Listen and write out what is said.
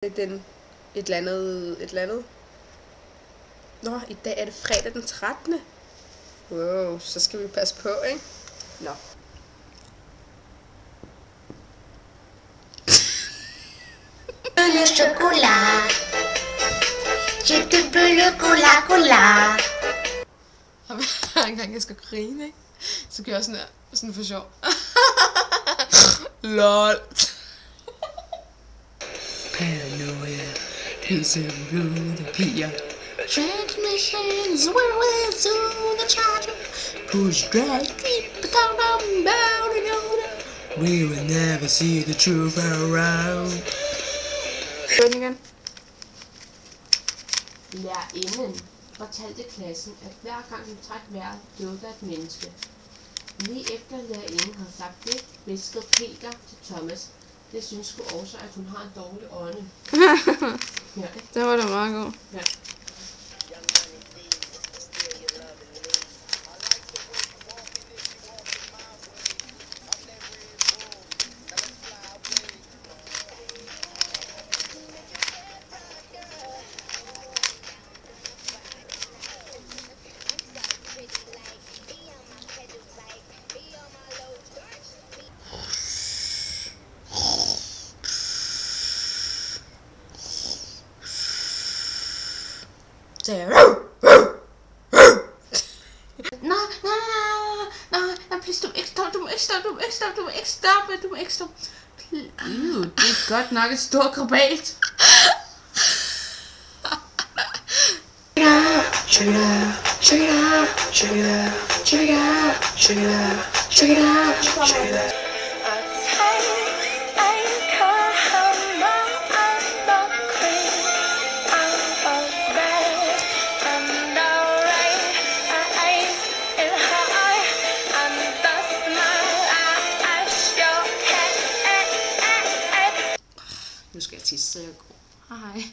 Et eller andet. Nå, i dag er det fredag den 13. Wow, så skal vi passe på, ikke? Nå. Le chocolat. Je te veux le cola. Hver gang jeg skal grine, ikke? Så gør jeg sådan for sjov. LOL. Paranoia, pisse blue, the piger. Transmissions, where to the charger. Push drag, keep it down, bound and over. We will never see the truth around. Hør den igen. Lærerinden fortalte klassen, at hver gang hun trak vejret, døde der et menneske. Lige efter lærerinden havde sagt det, viskede Peter til Thomas. Det synes sgu også, at hun har en dårlig ånde. Ja, ikke? Det var da meget god. Ja. Nej, please, du må ikke stoppe. Ew, det er godt nok et stort krabat. Check it out. Nu skal jeg tisse, så jeg går. Hej.